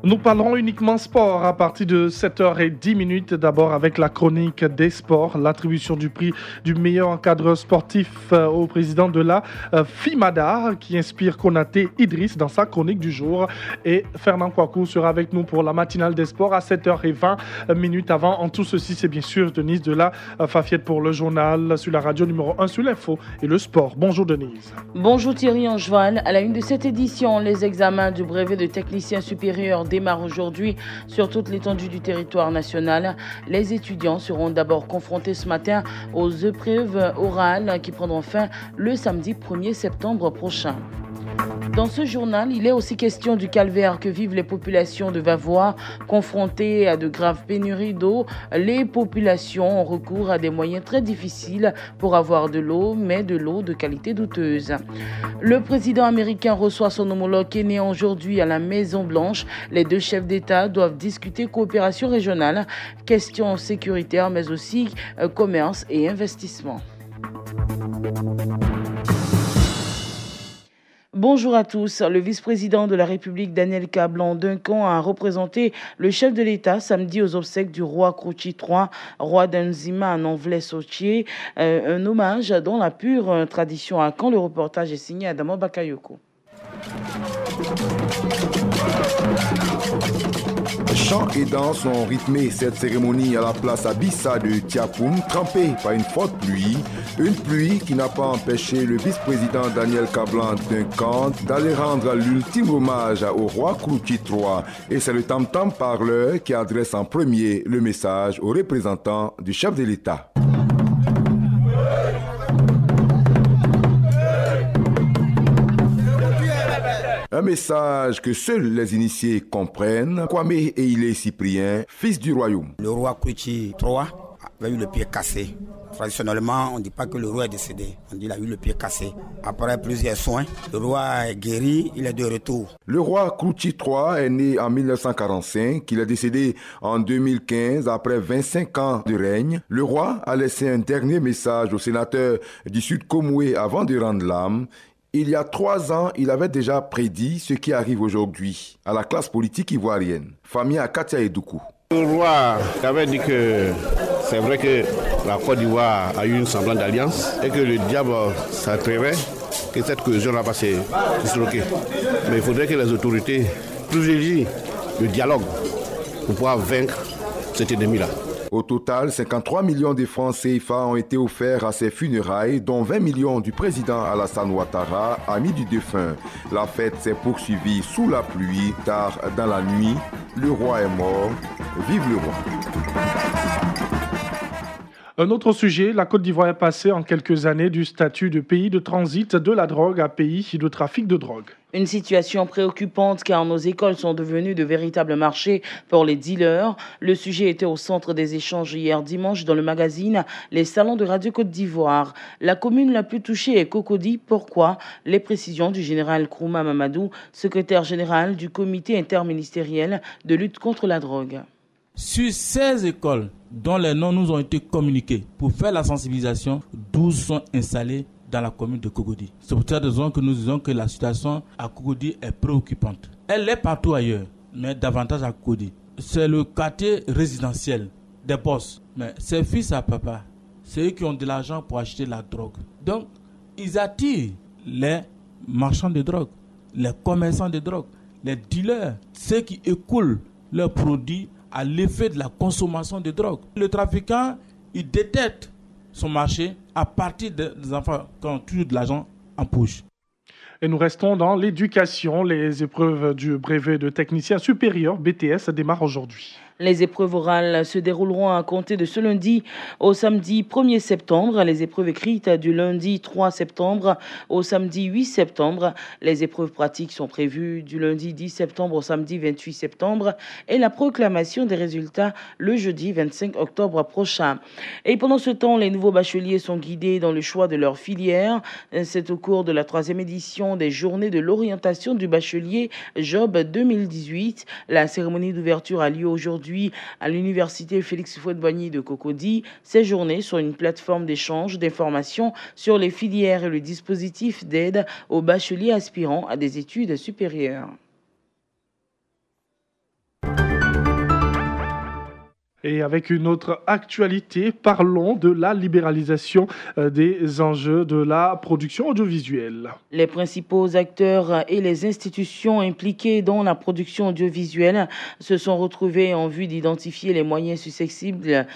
Nous parlerons uniquement sport à partir de 7h10. D'abord avec la chronique des sports, l'attribution du prix du meilleur encadreur sportif au président de la FIMADA qui inspire Konaté Idriss dans sa chronique du jour. Et Fernand Kouakou sera avec nous pour la matinale des sports à 7h20 avant. En tout ceci, c'est bien sûr Denise de la Fafiette pour le journal sur la radio numéro 1 sur l'info et le sport. Bonjour Denise. Bonjour Thierry Angeval. À la une de cette édition, les examens du brevet de technicien supérieur démarre aujourd'hui sur toute l'étendue du territoire national. Les étudiants seront d'abord confrontés ce matin aux épreuves orales qui prendront fin le samedi 1er septembre prochain. Dans ce journal, il est aussi question du calvaire que vivent les populations de Vavois. Confrontées à de graves pénuries d'eau, les populations ont recours à des moyens très difficiles pour avoir de l'eau, mais de l'eau de qualité douteuse. Le président américain reçoit son homologue kényan aujourd'hui à la Maison-Blanche. Les deux chefs d'État doivent discuter coopération régionale, questions sécuritaires, mais aussi commerce et investissement. Bonjour à tous. Le vice-président de la République, Daniel Kablan-Duncan, a représenté le chef de l'État samedi aux obsèques du roi Krouchi III, roi d'Nzima en Anvlais-Sautier. Un hommage dans la pure tradition à Caen. Le reportage est signé Adamo Bakayoko. Chants et danses ont rythmé cette cérémonie à la place Abissa de Tiapoum, trempée par une forte pluie. Une pluie qui n'a pas empêché le vice-président Daniel Kablan-Duncan d'aller rendre l'ultime hommage au roi Krouchi III. Et c'est le tam-tam parleur qui adresse en premier le message aux représentants du chef de l'État. Un message que seuls les initiés comprennent. Kwame Eile Cyprien, fils du royaume. Le roi Krouchi III avait eu le pied cassé. Traditionnellement, on ne dit pas que le roi est décédé. On dit qu'il a eu le pied cassé. Après plusieurs soins, le roi est guéri, il est de retour. Le roi Krouchi III est né en 1945. Il est décédé en 2015 après 25 ans de règne. Le roi a laissé un dernier message aux sénateurs du Sud Komoué avant de rendre l'âme. Il y a 3 ans, il avait déjà prédit ce qui arrive aujourd'hui à la classe politique ivoirienne. Famille Akatia Edoukou. Le roi avait dit que c'est vrai que la Côte d'Ivoire a eu une semblante d'alliance et que le diable s'attrevait, que cette cohésion va se disloquer. Mais il faudrait que les autorités privilégient le dialogue pour pouvoir vaincre cet ennemi-là. Au total, 53 millions de francs CFA ont été offerts à ses funérailles, dont 20 millions du président Alassane Ouattara, ami du défunt. La fête s'est poursuivie sous la pluie, car dans la nuit, le roi est mort. Vive le roi! Un autre sujet, la Côte d'Ivoire est passée en quelques années du statut de pays de transit de la drogue à pays de trafic de drogue. Une situation préoccupante car nos écoles sont devenues de véritables marchés pour les dealers. Le sujet était au centre des échanges hier dimanche dans le magazine Les Salons de Radio Côte d'Ivoire. La commune la plus touchée est Cocody. Pourquoi? Les précisions du général Krouma Mamadou, secrétaire général du comité interministériel de lutte contre la drogue. Sur 16 écoles dont les noms nous ont été communiqués pour faire la sensibilisation, 12 sont installées dans la commune de Cocody. C'est pour cette raison que nous disons que la situation à Cocody est préoccupante. Elle est partout ailleurs, mais davantage à Cocody. C'est le quartier résidentiel des boss. Mais c'est fils à papa, c'est eux qui ont de l'argent pour acheter la drogue. Donc, ils attirent les marchands de drogue, les commerçants de drogue, les dealers, ceux qui écoulent leurs produits à l'effet de la consommation de drogue. Le trafiquant, il détecte son marché à partir des enfants qui ont toujours de l'argent en poche. Et nous restons dans l'éducation. Les épreuves du brevet de technicien supérieur BTS démarrent aujourd'hui. Les épreuves orales se dérouleront à compter de ce lundi au samedi 1er septembre. Les épreuves écrites du lundi 3 septembre au samedi 8 septembre. Les épreuves pratiques sont prévues du lundi 10 septembre au samedi 28 septembre et la proclamation des résultats le jeudi 25 octobre prochain. Et pendant ce temps, les nouveaux bacheliers sont guidés dans le choix de leur filière. C'est au cours de la 3e édition des Journées de l'orientation du bachelier Job 2018. La cérémonie d'ouverture a lieu aujourd'hui aujourd'hui à l'université Félix Houphouët-Boigny de Cocody, séjourner sur une plateforme d'échange d'informations sur les filières et le dispositif d'aide aux bacheliers aspirants à des études supérieures. Et avec une autre actualité, parlons de la libéralisation des enjeux de la production audiovisuelle. Les principaux acteurs et les institutions impliquées dans la production audiovisuelle se sont retrouvés en vue d'identifier les moyens susceptibles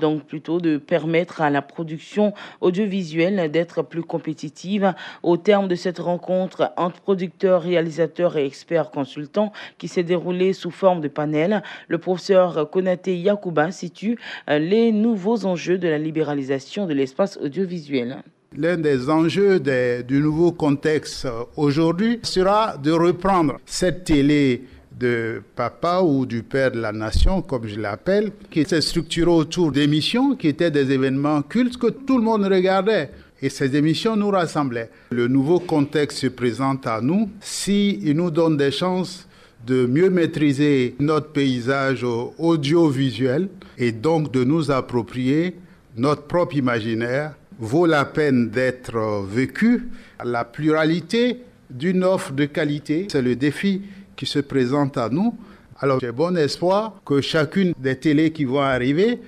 donc plutôt de permettre à la production audiovisuelle d'être plus compétitive. Au terme de cette rencontre entre producteurs, réalisateurs et experts consultants qui s'est déroulée sous forme de panel, le professeur Konaté Yacouba situe les nouveaux enjeux de la libéralisation de l'espace audiovisuel. L'un des enjeux du nouveau contexte aujourd'hui sera de reprendre cette télé de papa ou du père de la nation, comme je l'appelle, qui s'est structurée autour d'émissions qui étaient des événements cultes que tout le monde regardait. Et ces émissions nous rassemblaient. Le nouveau contexte se présente à nous s'il nous donne des chances de mieux maîtriser notre paysage audiovisuel et donc de nous approprier notre propre imaginaire, vaut la peine d'être vécu. La pluralité d'une offre de qualité, c'est le défi qui se présente à nous. Alors j'ai bon espoir que chacune des télés qui vont arriver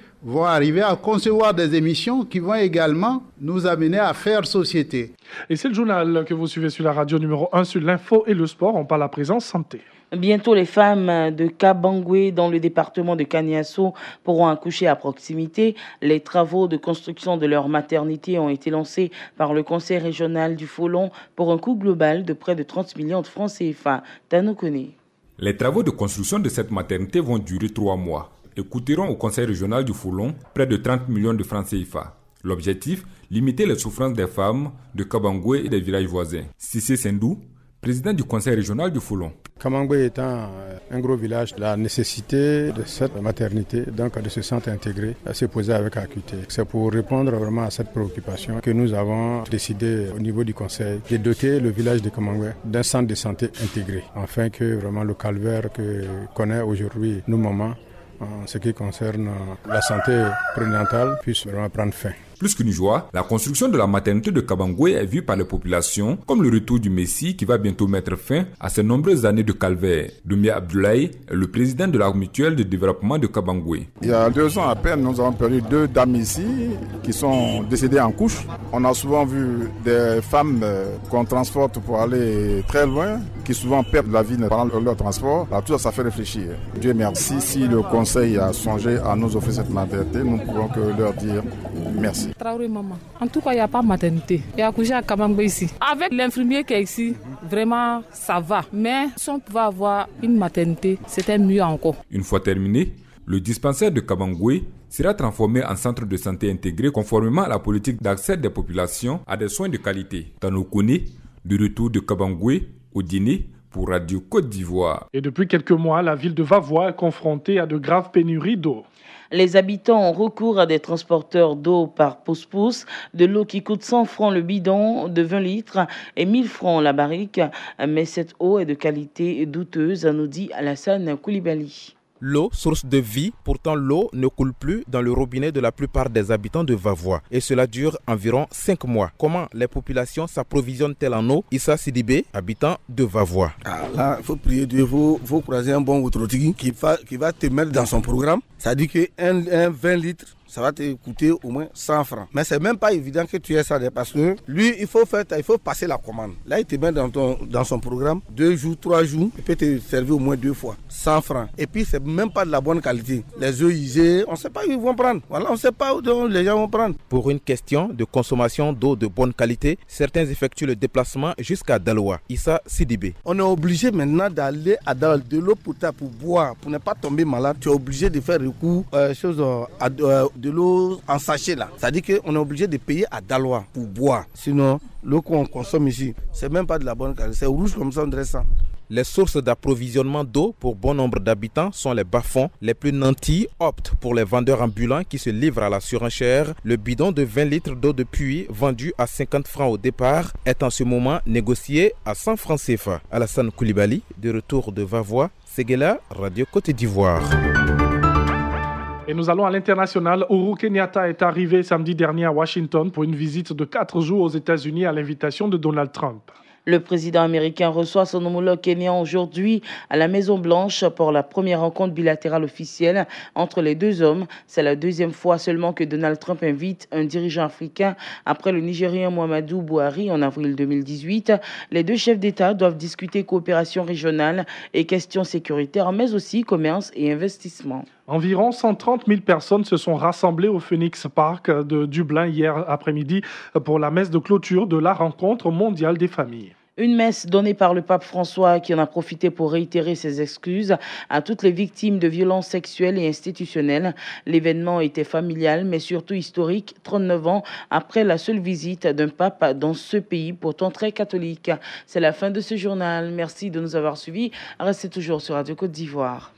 à concevoir des émissions qui vont également nous amener à faire société. Et c'est le journal que vous suivez sur la radio numéro 1 sur l'info et le sport. On parle à présent santé. Bientôt, les femmes de Kabangwe, dans le département de Kaniasso, pourront accoucher à proximité. Les travaux de construction de leur maternité ont été lancés par le conseil régional du Folon pour un coût global de près de 30 millions de francs CFA. Tanokone. Les travaux de construction de cette maternité vont durer 3 mois et coûteront au conseil régional du Folon près de 30 millions de francs CFA. L'objectif, limiter les souffrances des femmes de Kabangwe et des villages voisins. Sissé Sendou, président du conseil régional du Folon. Kabangwe étant un gros village, la nécessité de cette maternité, donc de ce centre intégré, s'est posée avec acuité. C'est pour répondre vraiment à cette préoccupation que nous avons décidé au niveau du conseil de doter le village de Kabangwe d'un centre de santé intégré, afin que vraiment le calvaire que connaît aujourd'hui nos mamans en ce qui concerne la santé prénatale puisse vraiment prendre fin. Plus qu'une joie, la construction de la maternité de Kabangwe est vue par les populations comme le retour du Messie qui va bientôt mettre fin à ces nombreuses années de calvaire. Doumia Abdoulaye est le président de la mutuelle de développement de Kabangwe. Il y a 2 ans à peine, nous avons perdu 2 dames ici qui sont décédées en couche. On a souvent vu des femmes qu'on transporte pour aller très loin, qui souvent perdent la vie pendant leur transport. Alors, tout ça fait réfléchir. Dieu merci, si le conseil a songé à nous offrir cette maternité, nous ne pouvons que leur dire merci. Traoré maman. En tout cas, il n'y a pas de maternité. Il y a accouché à Kabangwe ici. Avec l'infirmier qui est ici, vraiment, ça va. Mais si on pouvait avoir une maternité, c'était mieux encore. Une fois terminé, le dispensaire de Kabangwe sera transformé en centre de santé intégré conformément à la politique d'accès des populations à des soins de qualité. Tanokone, du retour de Kabangwe au dîner pour Radio Côte d'Ivoire. Et depuis quelques mois, la ville de Vavois est confrontée à de graves pénuries d'eau. Les habitants ont recours à des transporteurs d'eau par pouce-pouce, de l'eau qui coûte 100 francs le bidon de 20 litres et 1000 francs la barrique. Mais cette eau est de qualité douteuse, nous dit Alassane Koulibaly. L'eau, source de vie, pourtant l'eau ne coule plus dans le robinet de la plupart des habitants de Vavois. Et cela dure environ 5 mois. Comment les populations s'approvisionnent-elles en eau? Issa Sidibé, habitant de Vavois. Là, il faut prier Dieu, il faut croiser un bon outrotigi qui va te mettre dans son programme. Ça dit qu'un 20 litres, ça va te coûter au moins 100 francs. Mais c'est même pas évident que tu aies ça parce que lui, il faut passer la commande. Là, il te met dans son programme 2 jours, 3 jours, il peut te servir au moins 2 fois, 100 francs. Et puis, c'est même pas de la bonne qualité. Les œufs usés, on ne sait pas où ils vont prendre. Voilà, on ne sait pas où les gens vont prendre. Pour une question de consommation d'eau de bonne qualité, certains effectuent le déplacement jusqu'à Daloa. Issa Sidibé. On est obligé maintenant d'aller à Daloa, de l'eau pour boire, pour ne pas tomber malade. Tu es obligé de faire recours de l'eau en sachet là. Ça dit qu'on est obligé de payer à Daloa pour boire. Sinon, l'eau qu'on consomme ici, c'est même pas de la bonne qualité. C'est rouge comme ça, on dirait ça. Les sources d'approvisionnement d'eau pour bon nombre d'habitants sont les bas-fonds. Les plus nantis optent pour les vendeurs ambulants qui se livrent à la surenchère. Le bidon de 20 litres d'eau de puits vendu à 50 francs au départ est en ce moment négocié à 100 francs CFA. Alassane Koulibaly, de retour de Vavois, Séguéla, Radio Côte d'Ivoire. Et nous allons à l'international. Uhuru Kenyatta est arrivé samedi dernier à Washington pour une visite de 4 jours aux États-Unis à l'invitation de Donald Trump. Le président américain reçoit son homologue kenyan aujourd'hui à la Maison-Blanche pour la première rencontre bilatérale officielle entre les deux hommes. C'est la deuxième fois seulement que Donald Trump invite un dirigeant africain après le Nigérien Muhammadu Buhari en avril 2018. Les deux chefs d'État doivent discuter coopération régionale et questions sécuritaires, mais aussi commerce et investissement. Environ 130 000 personnes se sont rassemblées au Phoenix Park de Dublin hier après-midi pour la messe de clôture de la rencontre mondiale des familles. Une messe donnée par le pape François qui en a profité pour réitérer ses excuses à toutes les victimes de violences sexuelles et institutionnelles. L'événement était familial mais surtout historique, 39 ans après la seule visite d'un pape dans ce pays pourtant très catholique. C'est la fin de ce journal. Merci de nous avoir suivis. Restez toujours sur Radio Côte d'Ivoire.